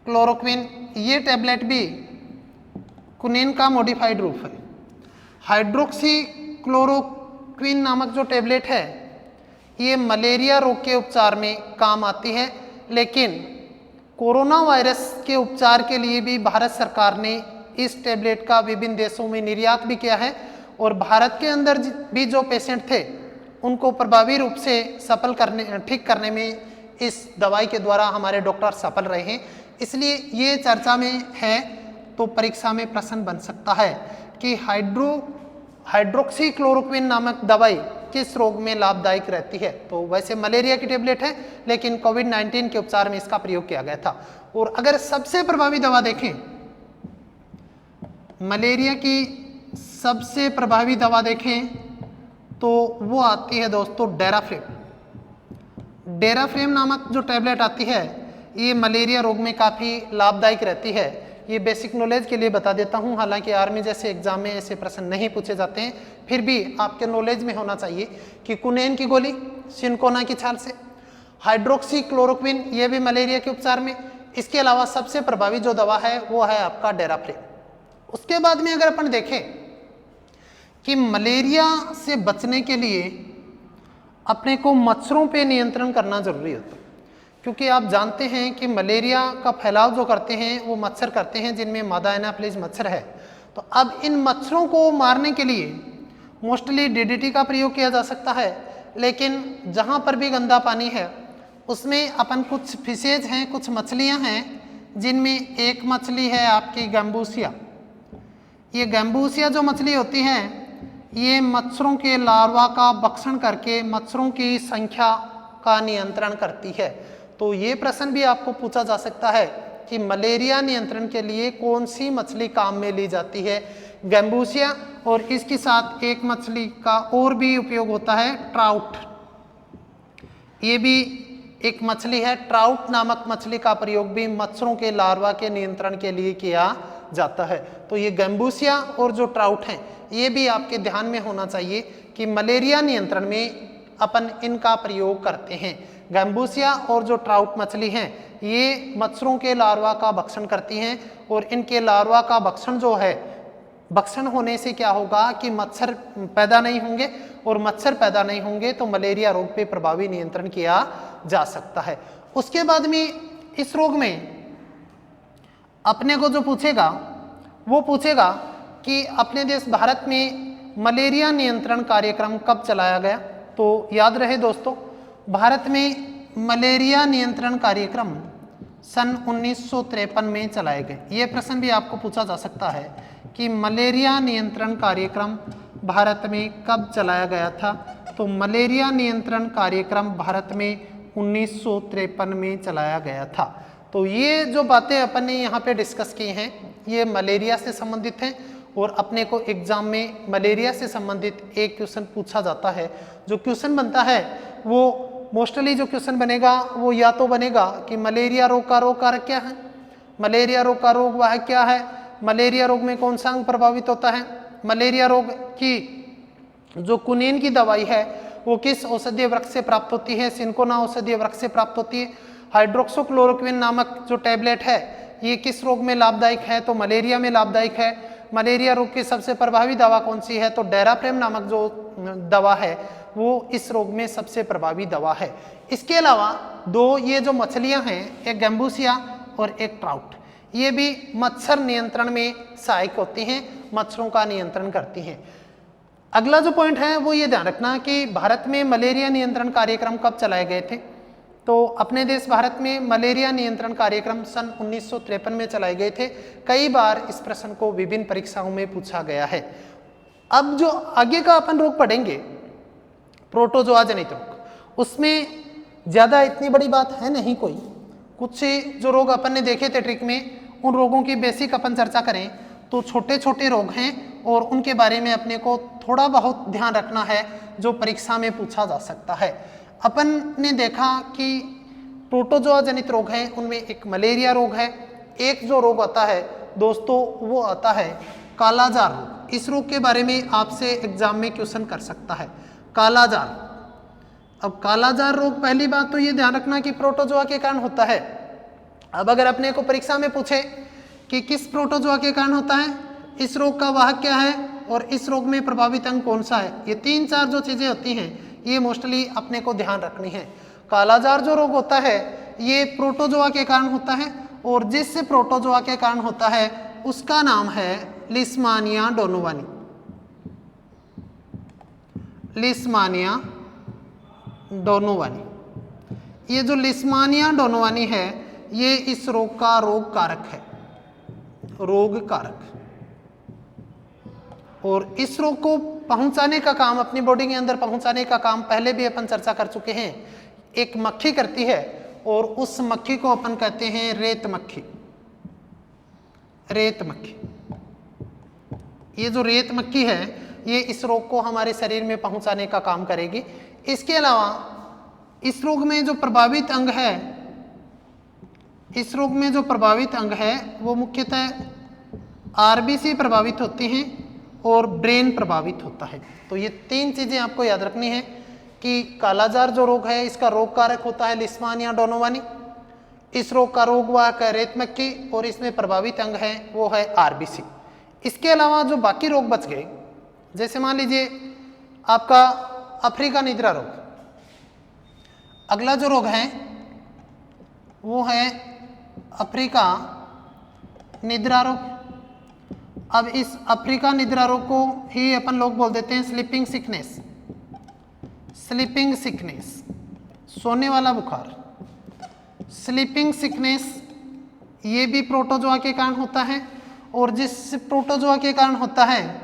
क्लोरोक्विन ये टैबलेट भी कुनेन का मॉडिफाइड रूप है। हाइड्रोक्सीक्लोरोक्विन नामक जो टैबलेट है ये मलेरिया रोग के उपचार में काम आती है, लेकिन कोरोना वायरस के उपचार के लिए भी भारत सरकार ने इस टैबलेट का विभिन्न देशों में निर्यात भी किया है और भारत के अंदर भी जो पेशेंट थे उनको प्रभावी रूप से ठीक करने में इस दवाई के द्वारा हमारे डॉक्टर सफल रहे हैं। इसलिए ये चर्चा में है, तो परीक्षा में प्रश्न बन सकता है कि हाइड्रोक्सीक्लोरोक्विन नामक दवाई किस रोग में लाभदायक रहती है। तो वैसे मलेरिया की टेबलेट है, लेकिन कोविड-19 के उपचार में इसका प्रयोग किया गया था। और अगर सबसे प्रभावी दवा देखें, मलेरिया की सबसे प्रभावी दवा देखें तो वो आती है दोस्तों डेराफ्रेम नामक जो टैबलेट आती है, ये मलेरिया रोग में काफ़ी लाभदायक रहती है। ये बेसिक नॉलेज के लिए बता देता हूँ, हालांकि आर्मी जैसे एग्जाम में ऐसे प्रश्न नहीं पूछे जाते हैं, फिर भी आपके नॉलेज में होना चाहिए कि कुनेन की गोली सिनकोना की छाल से, हाइड्रोक्सीक्लोरोक्विन ये भी मलेरिया के उपचार में। इसके अलावा सबसे प्रभावी जो दवा है वो है आपका डेराफ्रेम। उसके बाद में अगर अपन देखें कि मलेरिया से बचने के लिए अपने को मच्छरों पे नियंत्रण करना जरूरी होता है, क्योंकि आप जानते हैं कि मलेरिया का फैलाव जो करते हैं वो मच्छर करते हैं, जिनमें मादा एनाफिलिस मच्छर है। तो अब इन मच्छरों को मारने के लिए मोस्टली डीडीटी का प्रयोग किया जा सकता है, लेकिन जहाँ पर भी गंदा पानी है उसमें अपन कुछ फिशेज हैं, कुछ मछलियाँ हैं, जिनमें एक मछली है आपकी गैम्बूसिया। ये गैम्बूसिया जो मछली होती है ये मच्छरों के लार्वा का भक्षण करके मच्छरों की संख्या का नियंत्रण करती है। तो ये प्रश्न भी आपको पूछा जा सकता है कि मलेरिया नियंत्रण के लिए कौन सी मछली काम में ली जाती है, गैम्बूसिया, और इसके साथ एक मछली का और भी उपयोग होता है ट्राउट। ये भी एक मछली है, ट्राउट नामक मछली का प्रयोग भी मच्छरों के लार्वा के नियंत्रण के लिए किया जाता है। तो ये गैम्बूसिया और जो ट्राउट हैं ये भी आपके ध्यान में होना चाहिए कि मलेरिया नियंत्रण में अपन इनका प्रयोग करते हैं। गैम्बूसिया और जो ट्राउट मछली हैं ये मच्छरों के लार्वा का भक्षण करती हैं, और इनके लार्वा का भक्षण जो है, भक्षण होने से क्या होगा कि मच्छर पैदा नहीं होंगे, और मच्छर पैदा नहीं होंगे तो मलेरिया रोग पे प्रभावी नियंत्रण किया जा सकता है। उसके बाद में इस रोग में अपने को जो पूछेगा वो पूछेगा कि अपने देश भारत में मलेरिया नियंत्रण कार्यक्रम कब चलाया गया। तो याद रहे दोस्तों, भारत में मलेरिया नियंत्रण कार्यक्रम सन 1953 में चलाए गए। ये प्रश्न भी आपको पूछा जा सकता है कि मलेरिया नियंत्रण कार्यक्रम भारत में कब चलाया गया था। तो मलेरिया नियंत्रण कार्यक्रम भारत में 1953 में चलाया गया था। तो ये जो बातें अपन ने यहाँ पे डिस्कस की हैं ये मलेरिया से संबंधित हैं, और अपने को एग्जाम में मलेरिया से संबंधित एक क्वेश्चन पूछा जाता है। जो क्वेश्चन बनता है वो मोस्टली जो क्वेश्चन बनेगा वो या तो बनेगा कि मलेरिया रोग का रोग कारक क्या है, मलेरिया रोग का रोग वह क्या है, मलेरिया रोग में कौन सा अंग प्रभावित होता है, मलेरिया रोग की जो कुनेन की दवाई है वो किस औषधीय वृक्ष से प्राप्त होती है, सिनकोना औषधीय वृक्ष से प्राप्त होती है, हाइड्रोक्सीक्लोरोक्विन नामक जो टैबलेट है ये किस रोग में लाभदायक है, तो मलेरिया में लाभदायक है। मलेरिया रोग की सबसे प्रभावी दवा कौन सी है, तो डेराफ्रेम नामक जो दवा है वो इस रोग में सबसे प्रभावी दवा है। इसके अलावा दो ये जो मछलियां हैं, एक गैम्बूसिया और एक ट्राउट, ये भी मच्छर नियंत्रण में सहायक होती हैं, मच्छरों का नियंत्रण करती हैं। अगला जो पॉइंट है वो ये ध्यान रखना कि भारत में मलेरिया नियंत्रण कार्यक्रम कब चलाए गए थे। तो अपने देश भारत में मलेरिया नियंत्रण कार्यक्रम सन 1953 में चलाए गए थे। कई बार इस प्रश्न को विभिन्न परीक्षाओं में पूछा गया है। अब जो आगे का अपन रोग पढ़ेंगे प्रोटोजोआ जनित रोग, उसमें ज़्यादा इतनी बड़ी बात है नहीं कोई। कुछ जो रोग अपन ने देखे थे ट्रिक में, उन रोगों की बेसिक अपन चर्चा करें तो छोटे छोटे रोग हैं और उनके बारे में अपने को थोड़ा बहुत ध्यान रखना है जो परीक्षा में पूछा जा सकता है। अपन ने देखा कि प्रोटोजोआ जनित रोग हैं, उनमें एक मलेरिया रोग है, एक जो रोग आता है दोस्तों वो आता है कालाजार रोग। इस रोग के बारे में आपसे एग्जाम में क्वेश्चन कर सकता है, कालाजार। अब कालाजार रोग, पहली बात तो ये ध्यान रखना कि प्रोटोजोआ के कारण होता है। अब अगर अपने को परीक्षा में पूछे कि किस प्रोटोजोआ के कारण होता है, इस रोग का वाहक क्या है और इस रोग में प्रभावित अंग कौन सा है, ये 3-4 जो चीजें होती हैं ये मोस्टली अपने को ध्यान रखनी है। कालाजार जो रोग होता है ये प्रोटोजोआ के कारण होता है और जिस प्रोटोजोआ के कारण होता है उसका नाम है लिस्मानिया डोनोवानी। लिस्मानिया डोनोवानी, ये जो लिस्मानिया डोनोवानी है ये इस रोग का रोग कारक है, रोग कारक। और इस रोग को पहुंचाने का काम, अपनी बॉडी के अंदर पहुंचाने का काम पहले भी अपन चर्चा कर चुके हैं, एक मक्खी करती है और उस मक्खी को अपन कहते हैं रेत मक्खी। रेत मक्खी, ये जो रेत मक्खी है ये इस रोग को हमारे शरीर में पहुंचाने का काम करेगी। इसके अलावा इस रोग में जो प्रभावित अंग है, इस रोग में जो प्रभावित अंग है वो मुख्यतः आरबीसी प्रभावित होती हैं और ब्रेन प्रभावित होता है। तो ये 3 चीजें आपको याद रखनी है कि कालाजार जो रोग है इसका रोग कारक होता है लिस्मानिया डोनोवानी, इस रोग का रोग वाहक है रेत मक्खी और इसमें प्रभावित अंग है वो है आरबीसी। इसके अलावा जो बाकी रोग बच गए, जैसे मान लीजिए आपका अफ्रीका निद्रा रोग। अगला जो रोग है वो है अफ्रीका निद्रा रोग। अब इस अफ्रीका निद्रा रोग को ही अपन लोग बोल देते हैं स्लीपिंग सिकनेस। स्लीपिंग सिकनेस, सोने वाला बुखार। स्लीपिंग सिकनेस ये भी प्रोटोजोआ के कारण होता है और जिस प्रोटोजोआ के कारण होता है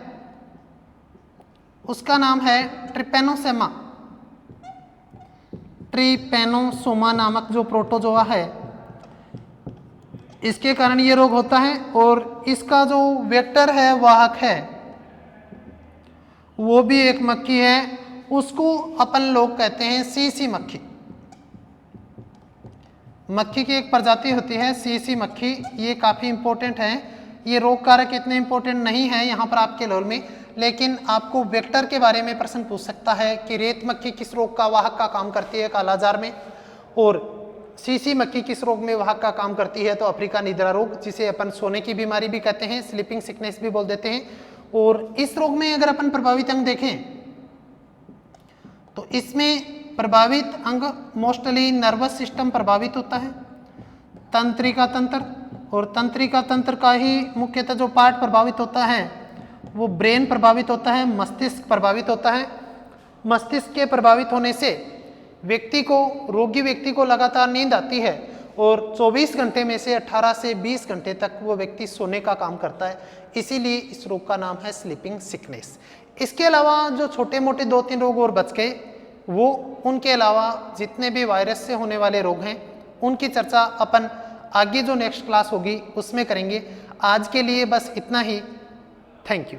उसका नाम है ट्रिपेनोसोमा। ट्रिपेनोसोमा नामक जो प्रोटोजोआ है इसके कारण ये रोग होता है और इसका जो वेक्टर है, वाहक है, वो भी एक मक्खी है, उसको अपन लोग कहते हैं सीसी मक्खी। मक्खी की एक प्रजाति होती है सीसी मक्खी, ये काफ़ी इंपॉर्टेंट है। ये रोग कारक इतने इंपॉर्टेंट नहीं है यहाँ पर आपके लेवल में, लेकिन आपको वेक्टर के बारे में प्रश्न पूछ सकता है कि रेत मक्खी किस रोग का वाहक का काम करती है कालाजार में, और सीसी मक्खी किस रोग में वाहक का काम करती है, तो अफ्रीका निद्रा रोग, जिसे अपन सोने की बीमारी भी कहते हैं, स्लीपिंग सिकनेस भी बोल देते हैं। और इस रोग में अगर अपन प्रभावित अंग देखें तो इसमें प्रभावित अंग मोस्टली नर्वस सिस्टम प्रभावित होता है, तंत्रिका तंत्र, और तंत्रिका तंत्र का ही मुख्यतः जो पार्ट प्रभावित होता है वो ब्रेन प्रभावित होता है, मस्तिष्क प्रभावित होता है। मस्तिष्क के प्रभावित होने से व्यक्ति को, रोगी व्यक्ति को लगातार नींद आती है और 24 घंटे में से 18 से 20 घंटे तक वो व्यक्ति सोने का काम करता है, इसीलिए इस रोग का नाम है स्लीपिंग सिकनेस। इसके अलावा जो छोटे मोटे 2-3 रोग और बच गए, वो उनके अलावा जितने भी वायरस से होने वाले रोग हैं उनकी चर्चा अपन आगे जो नेक्स्ट क्लास होगी उसमें करेंगे। आज के लिए बस इतना ही। Thank you.